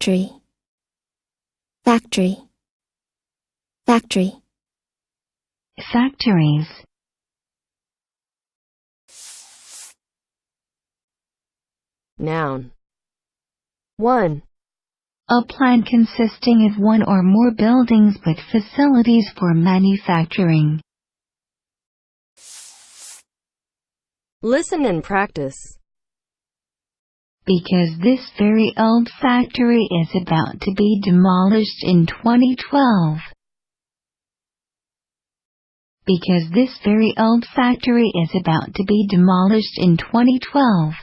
factory, factory, factory. Factories. Noun. 1. A plant consisting of one or more buildings with facilities for manufacturing. Listen and practice. Because this very old factory is about to be demolished in 2012. Because this very old factory is about to be demolished in 2012.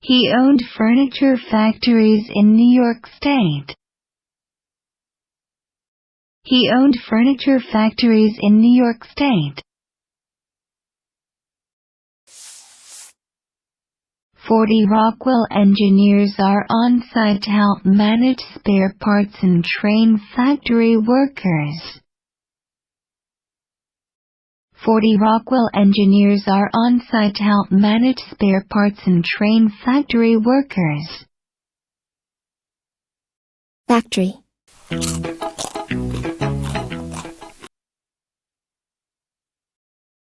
He owned furniture factories in New York State. He owned furniture factories in New York State. 40 Rockwell engineers are on site to help manage spare parts and train factory workers. 40 Rockwell engineers are on site to help manage spare parts and train factory workers. Factory.